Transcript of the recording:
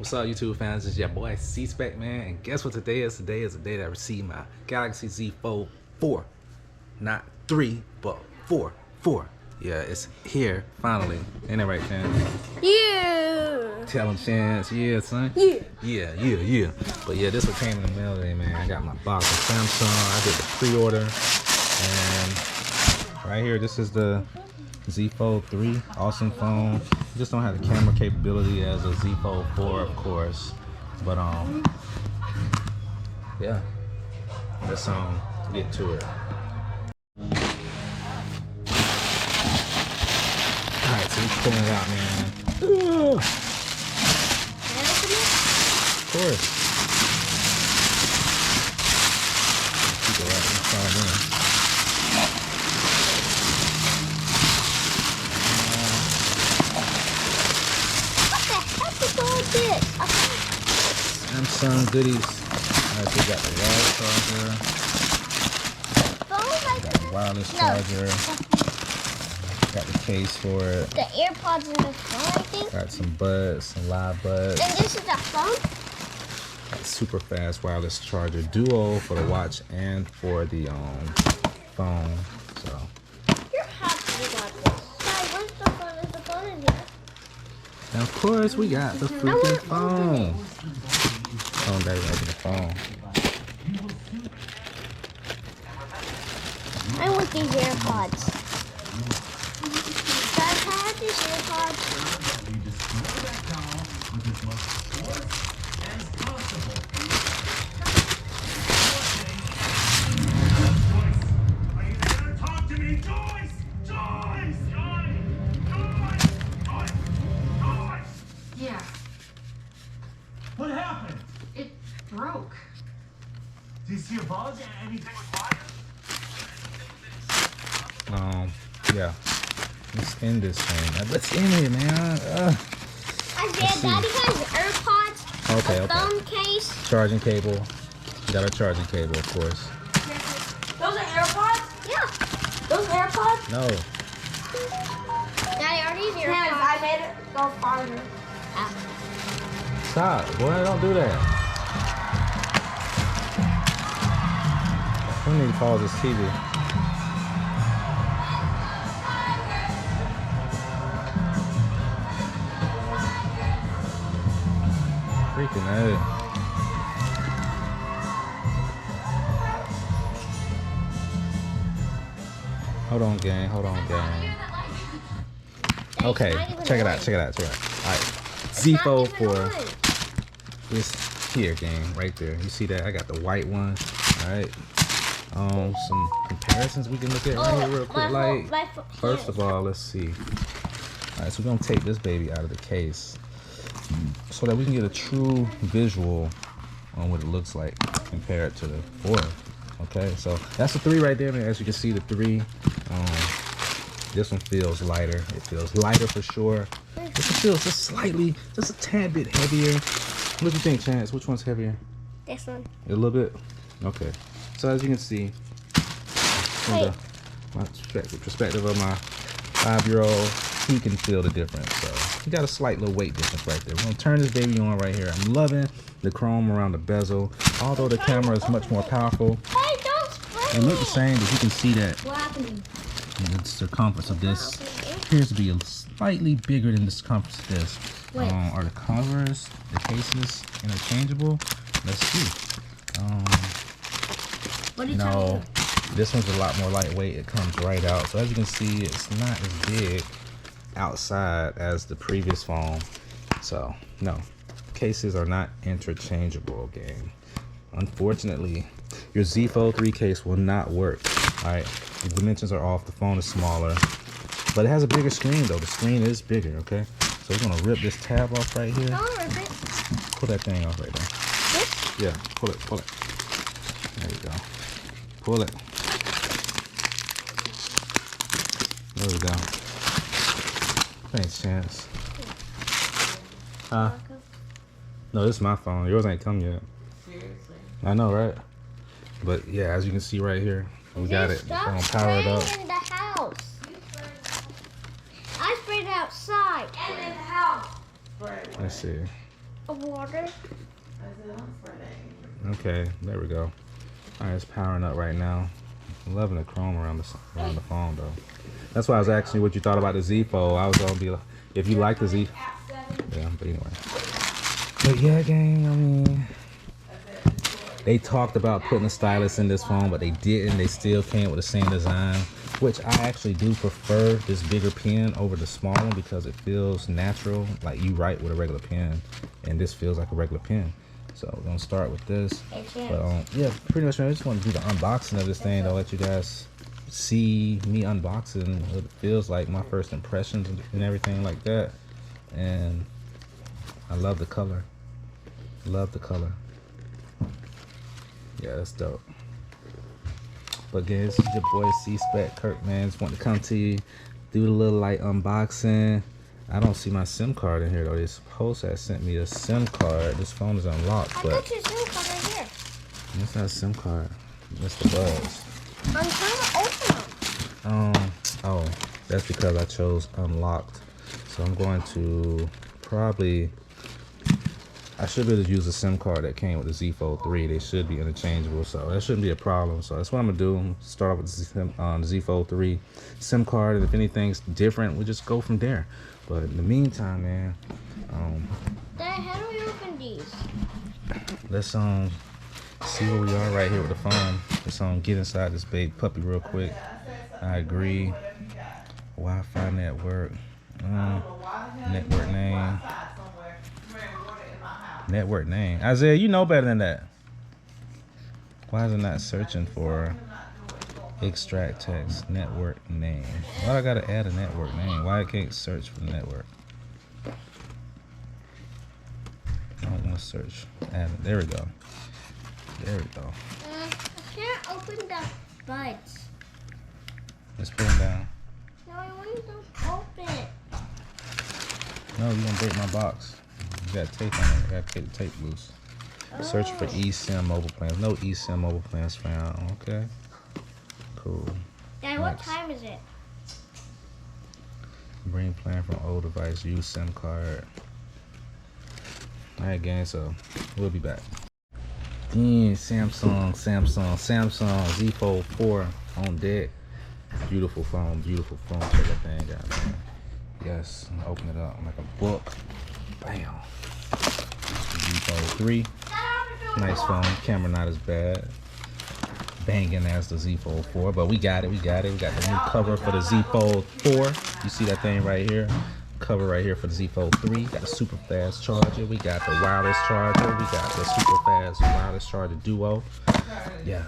What's up, YouTube fans? It's your boy C-Spec, man. And guess what today is? Today is the day that I received my Galaxy Z Fold 4. Not 3, but 4. 4. Yeah, it's here, finally. Ain't that right, Chance? Yeah. Tell him, Chance. Yeah, son. Yeah. Yeah. But yeah, this one came in the mail today, man. I got my box from Samsung. I did the pre-order. And right here, this is the Z Fold 3. Awesome phone. Just don't have the camera capability as a Z Fold 4, of course. But yeah. Let's get to it. Alright, so we're pulling it out, man. Ugh. Of course. Keep it right inside in. Samsung goodies. Alright, we got the wireless charger. Got the wireless charger. Got the case for it. The AirPods in the phone, I think. Got some buds, some live buds. And this is the phone? Got super fast wireless charger duo for the watch and for the phone. So. You're happy you got this. Dad, where's the phone? Is the phone in here? And of course, we got the freaking phone. Oh, Daddy, open the phone. I want these AirPods. Dad, can I have these AirPods? Are you there? Talk to me, Joyce! Yeah, What happened? it broke. Do you see a bug? Anything with fire? Yeah. Let's end this thing. Let's end it, man. I said, Daddy has AirPods, Okay. a phone case. Charging cable. We got our charging cable, of course. Those are AirPods? Yeah. Those are AirPods? No. Daddy, are these Yes, AirPods? I made it go farther. Stop. Boy, don't do that. We need to pause this TV. Freaking out. Hold on, gang. Okay, check it out. Alright. Z Fold 4 is here, gang. Right there. You see that? I got the white one. Alright. Some comparisons we can look at right here real quick. First of all, let's see. Alright, so we're gonna take this baby out of the case so that we can get a true visual on what it looks like compared to the 4. Okay, so that's the 3 right there, man. As you can see, the 3. This one feels lighter. It feels lighter for sure. This one feels just a tad bit heavier. What do you think, Chance? Which one's heavier? This one. A little bit? Okay. So as you can see, from my perspective of my 5-year-old, he can feel the difference. So you got a slight little weight difference right there. We're gonna turn this baby on right here. I'm loving the chrome around the bezel. Although the camera is much more powerful, Hey, don't spray they look the same, but you can see that What's happening? the circumference of this appears to be slightly bigger than the circumference of this. Are the covers, the cases interchangeable? Let's see. What are you No, this one's a lot more lightweight. It comes right out. So as you can see, it's not as big outside as the previous phone. So no, cases are not interchangeable, gang. Unfortunately, your Z Fold 3 case will not work. All right, the dimensions are off. The phone is smaller, but it has a bigger screen though. The screen is bigger. Okay, so we're gonna rip this tab off right here. Don't rip it. Pull that thing off right there. This? Yeah, pull it. There you go. Pull it. There we go. Thanks, Chance. No, this is my phone. Yours ain't come yet. Seriously? I know, right? But yeah, as you can see right here, we got it. We're gonna power it up. In the house. I sprayed it outside. And in the house. Let's see. Water. Okay, there we go. All right, it's powering up right now. I'm loving the chrome around the phone though. That's why I was asking you what you thought about the Z Fold. I was gonna be like, if you like the Z. Yeah, but anyway. But yeah, gang. I mean, they talked about putting a stylus in this phone, but they didn't. They still came with the same design, which I actually do prefer this bigger pen over the small one because it feels natural, like you write with a regular pen, and this feels like a regular pen. So we're gonna start with this. But yeah, pretty much, man, I just want to do the unboxing of this thing. I'll let you guys see me unboxing what it feels like, my first impressions and everything like that. And I love the color. Love the color. Yeah, that's dope. But again, this is your boy C-Spec Kirk, man. Just want to come to you, do the little light unboxing. I don't see my SIM card in here though. They're supposed to have sent me a SIM card. This phone is unlocked, I but got your SIM card right here. that's not a SIM card. That's the buzz. I'm trying to open them. Oh, that's because I chose unlocked. So I'm going to probably, I should be able to use the SIM card that came with the Z Fold 3. They should be interchangeable, so that shouldn't be a problem. So that's what I'm gonna do. Start off with the Z Fold 3 SIM card, and if anything's different, we'll just go from there. But in the meantime, man, Dad, how do we open these? let's see where we are right here with the phone. Let's get inside this baby puppy real quick. I agree. Wi-Fi network. Network name. Network name. Isaiah, you know better than that. Why is it not searching for extract text network name? Why I gotta add a network name? Why I can't search for network? I don't want to search. Add it. There we go. There we go. I can't open the buds. Let's put them down. No, I want to open it. No, you're gonna break my box. You got tape on it. I gotta take the tape loose. Search for eSIM mobile plans. No eSIM mobile plans found. Okay. Cool. Dad, what time is it? Bring plan from old device. Use SIM card. Alright, gang. So we'll be back. Then Samsung Z Fold 4 on deck. Beautiful phone. Beautiful phone. Check that thing out, man. Yes. Open it up like a book. Bam. Z Fold 3. Nice phone. Camera not as bad. Banging as the Z Fold 4, but we got it. We got the new cover for the Z Fold 4. You see that thing right here? Cover right here for the Z Fold 3. Got a super fast charger. We got the wireless charger. We got the super fast wireless charger duo. Yeah.